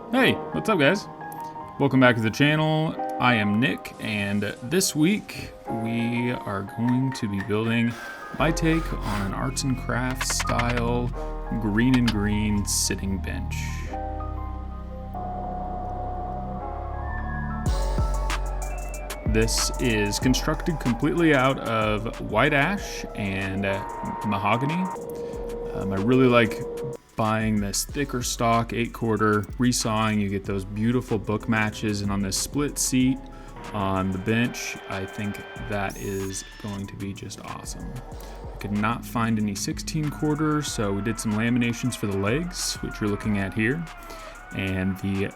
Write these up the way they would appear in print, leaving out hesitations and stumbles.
Hey, what's up guys? Welcome back to the channel. I am Nick, and this week we are going to be building my take on an arts and crafts style Greene Greene sitting bench. This is constructed completely out of white ash and mahogany. I really like buying this thicker stock 8/4, resawing. You get those beautiful book matches, and on this split seat on the bench, I think that is going to be just awesome. I could not find any 16/4, so we did some laminations for the legs, which you're looking at here, and the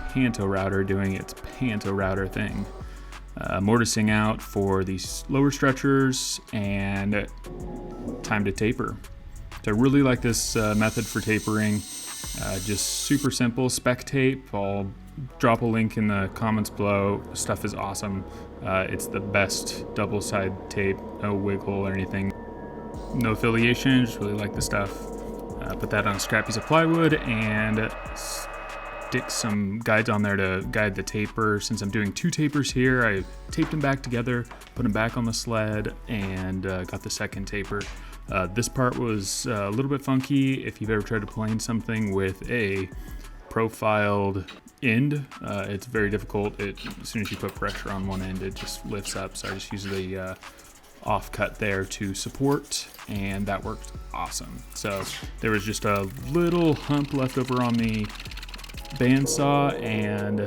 panto router doing its panto router thing. Mortising out for these lower stretchers and time to taper. So I really like this method for tapering. Just super simple, spec tape. I'll drop a link in the comments below. Stuff is awesome. It's the best double-side tape, no wiggle or anything. No affiliation, just really like the stuff. Put that on a scrap piece of plywood and stick some guides on there to guide the taper. Since I'm doing two tapers here, I taped them back together, put them back on the sled, and got the second taper. This part was a little bit funky. If you've ever tried to plane something with a profiled end, it's very difficult. As soon as you put pressure on one end, it just lifts up. So I just use the offcut there to support, and that worked awesome. So there was just a little hump left over on the bandsaw, and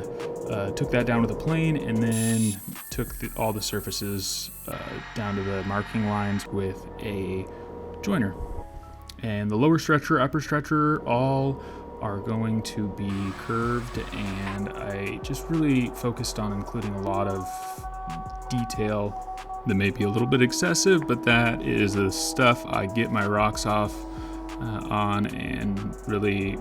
took that down with a plane, and then took all the surfaces down to the marking lines with a joiner. And the lower stretcher, upper stretcher, all are going to be curved, and I just really focused on including a lot of detail that may be a little bit excessive, but that is the stuff I get my rocks off on, and really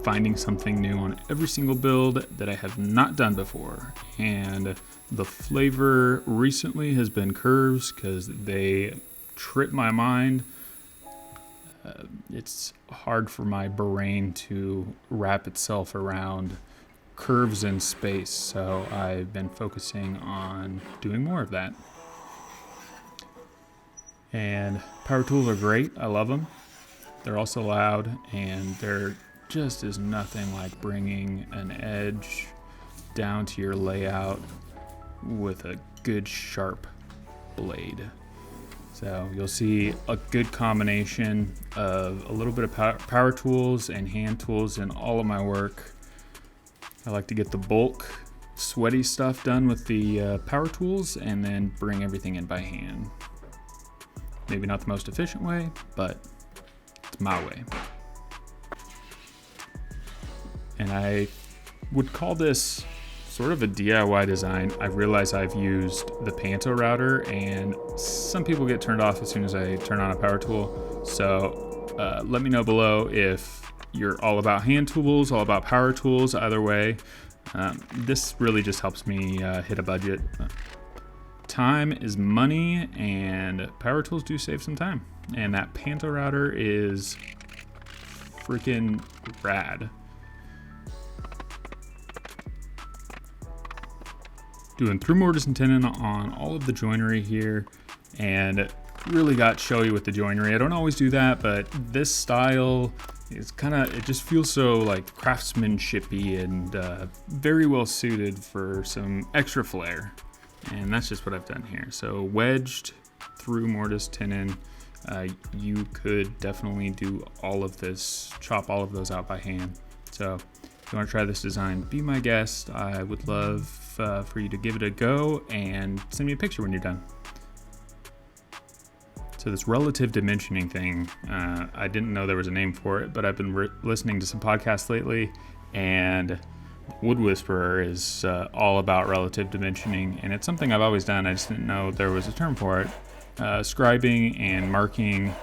finding something new on every single build that I have not done before. And the flavor recently has been curves, because they trip my mind. It's hard for my brain to wrap itself around curves in space, so I've been focusing on doing more of that. And power tools are great. I love them. They're also loud, and there just is nothing like bringing an edge down to your layout with a good sharp blade. So you'll see a good combination of a little bit of power tools and hand tools in all of my work. I like to get the bulk sweaty stuff done with the power tools, and then bring everything in by hand. Maybe not the most efficient way, but it's my way. And I would call this sort of a DIY design. I realize I've used the panto router, and some people get turned off as soon as I turn on a power tool. So let me know below if you're all about hand tools, all about power tools. Either way, this really just helps me hit a budget. Time is money, and power tools do save some time. And that panto router is freaking rad. Doing through mortise and tenon on all of the joinery here, and really got showy with the joinery. I don't always do that, but this style is it just feels so like craftsmanshipy, and very well suited for some extra flair. And that's just what I've done here. So wedged through mortise tenon. You could definitely do all of this, chop all of those out by hand. So if you want to try this design, be my guest. I would love for you to give it a go and send me a picture when you're done. So this relative dimensioning thing, I didn't know there was a name for it, but I've been listening to some podcasts lately, and Wood Whisperer is all about relative dimensioning, and it's something I've always done. I just didn't know there was a term for it. Scribing and marking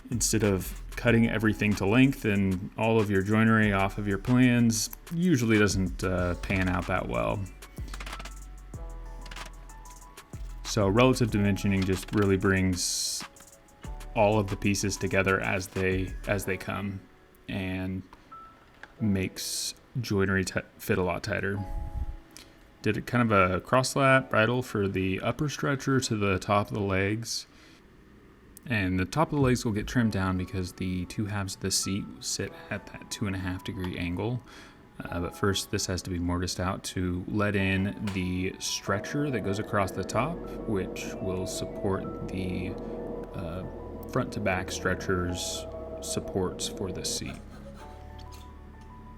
instead of cutting everything to length and all of your joinery off of your plans usually doesn't pan out that well. So relative dimensioning just really brings all of the pieces together as they come, and makes joinery fit a lot tighter. Did it kind of a cross slap bridle for the upper stretcher to the top of the legs. And the top of the legs will get trimmed down because the two halves of the seat sit at that 2.5 degree angle. But first, this has to be mortised out to let in the stretcher that goes across the top, which will support the front to back stretchers supports for the seat.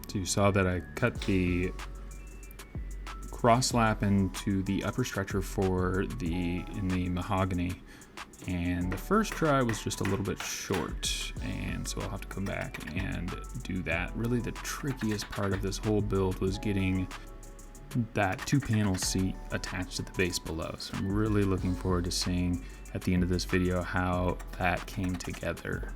So you saw that I cut the cross lap into the upper stretcher in the mahogany, and the first try was just a little bit short, and so I'll have to come back and do that. Really the trickiest part of this whole build was getting that 2-panel seat attached to the base below. So I'm really looking forward to seeing at the end of this video how that came together.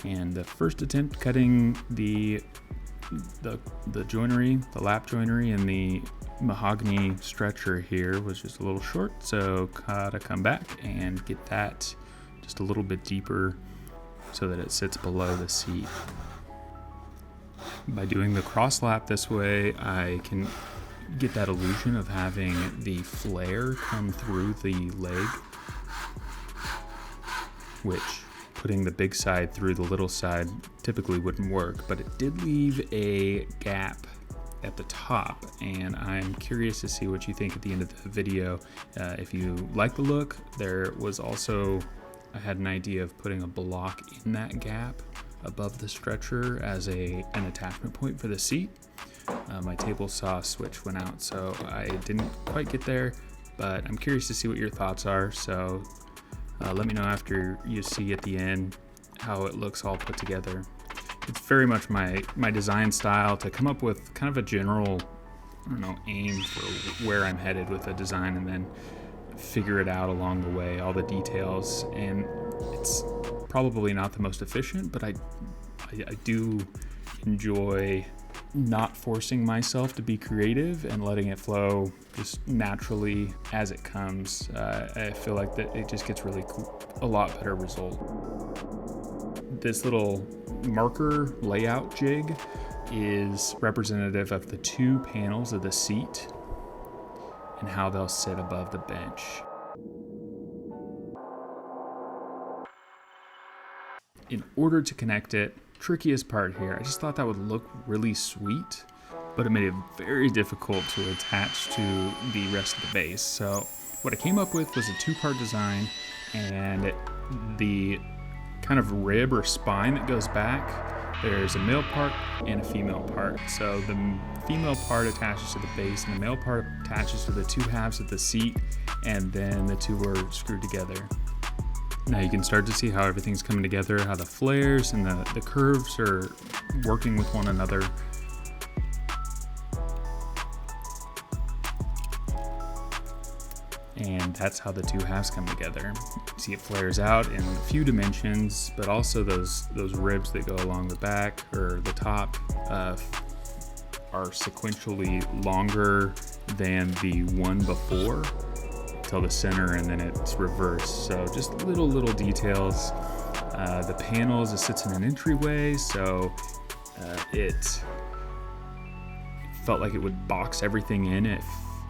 And the first attempt cutting the joinery, the lap joinery and the mahogany stretcher here was just a little short, so gotta come back and get that just a little bit deeper so that it sits below the seat. By doing the cross lap this way, I can get that illusion of having the flare come through the leg, which putting the big side through the little side typically wouldn't work, but it did leave a gap at the top, and I'm curious to see what you think at the end of the video. If you like the look, there was also, I had an idea of putting a block in that gap above the stretcher as an attachment point for the seat. My table saw switch went out, so I didn't quite get there, but I'm curious to see what your thoughts are. So let me know after you see at the end how it looks all put together. It's very much my design style to come up with kind of a general, aim for where I'm headed with a design, and then figure it out along the way, all the details. And it's probably not the most efficient, but I do enjoy not forcing myself to be creative and letting it flow just naturally as it comes. I feel like that it just gets really cool, a lot better result. This little marker layout jig is representative of the 2 panels of the seat and how they'll sit above the bench. In order to connect it, trickiest part here, I just thought that would look really sweet, but it made it very difficult to attach to the rest of the base. So what I came up with was a 2-part design, and the kind of rib or spine that goes back, there's a male part and a female part. So the female part attaches to the base and the male part attaches to the 2 halves of the seat, and then the 2 are screwed together. Now you can start to see how everything's coming together, how the flares and the curves are working with one another. And that's how the 2 halves come together. You see it flares out in a few dimensions, but also those ribs that go along the back or the top are sequentially longer than the one before till the center, and then it's reversed. So just little details. The panels, it sits in an entryway, so it felt like it would box everything in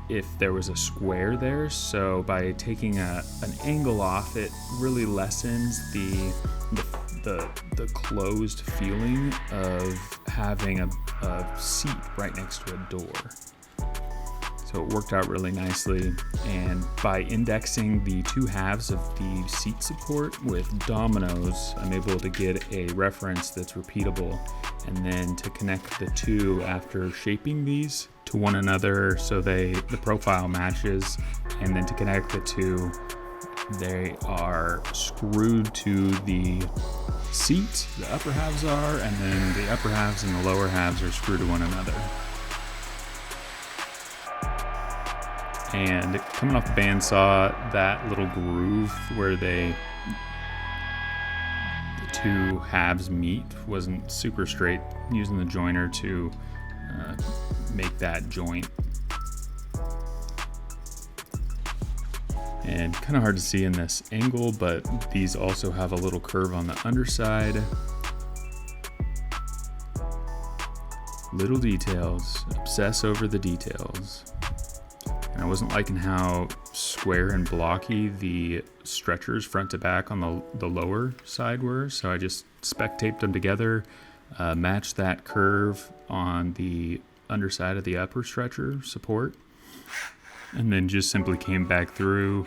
if there was a square there. So by taking an angle off, it really lessens the closed feeling of having a seat right next to a door. So it worked out really nicely, and by indexing the 2 halves of the seat support with dominoes, I'm able to get a reference that's repeatable, and then to connect the 2 after shaping these to one another so the profile matches, and then to connect the 2, they are screwed to the seat, the upper halves are, and then the upper halves and the lower halves are screwed to one another. And coming off the bandsaw, that little groove where the 2 halves meet wasn't super straight, using the joiner to make that joint. And kind of hard to see in this angle, but these also have a little curve on the underside. Little details, obsess over the details. And I wasn't liking how square and blocky the stretchers front to back on the lower side were, so I just spec taped them together, matched that curve on the underside of the upper stretcher support, and then just simply came back through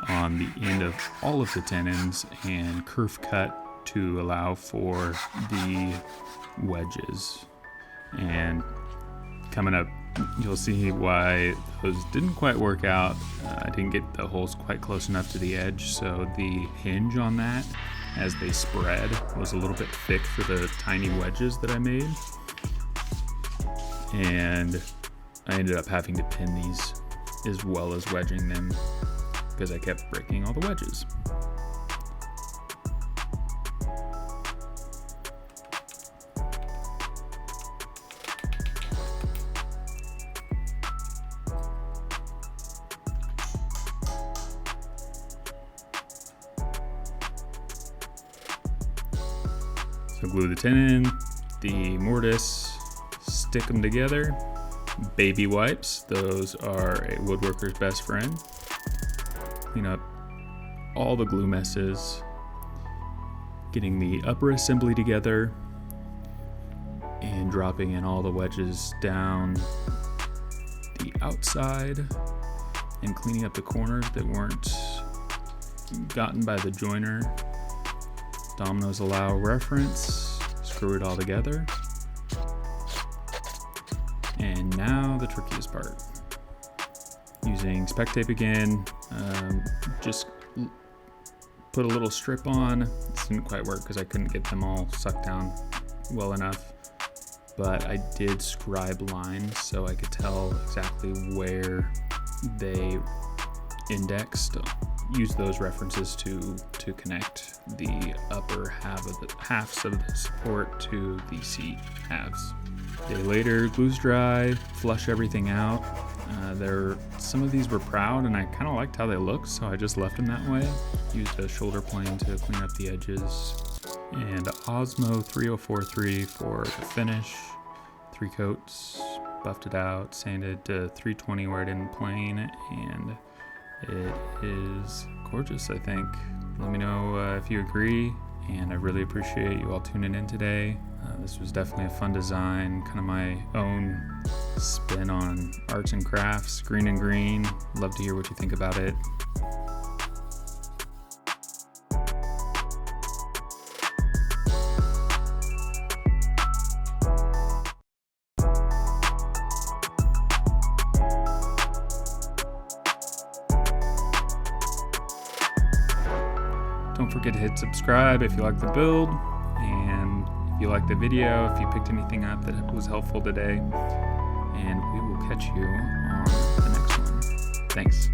on the end of all of the tenons and kerf cut to allow for the wedges. And coming up, you'll see why those didn't quite work out. I didn't get the holes quite close enough to the edge, so the hinge on that, as they spread, was a little bit thick for the tiny wedges that I made. And I ended up having to pin these as well as wedging them because I kept breaking all the wedges. So glue the tenon, the mortise, stick them together. Baby wipes, those are a woodworker's best friend. Clean up all the glue messes, getting the upper assembly together, and dropping in all the wedges down the outside, and cleaning up the corners that weren't gotten by the joiner. Dominoes allow reference, screw it all together. And now the trickiest part. Using spec tape again, just put a little strip on. This didn't quite work because I couldn't get them all sucked down well enough, but I did scribe lines so I could tell exactly where they indexed. Use those references to connect the upper halves of the support to the seat halves. Day later, glue's dry, flush everything out. Some of these were proud and I kind of liked how they looked, so I just left them that way. Used a shoulder plane to clean up the edges. And Osmo 3043 for the finish. 3 coats, buffed it out, sanded to 320 where I didn't plane, and it is gorgeous, I think. Let me know if you agree, and I really appreciate you all tuning in today. This was definitely a fun design, kind of my own spin on arts and crafts. Greene Greene, love to hear what you think about it. Don't forget to hit subscribe if you like the build, and if you like the video, if you picked anything up that was helpful today, and we will catch you on the next one. Thanks.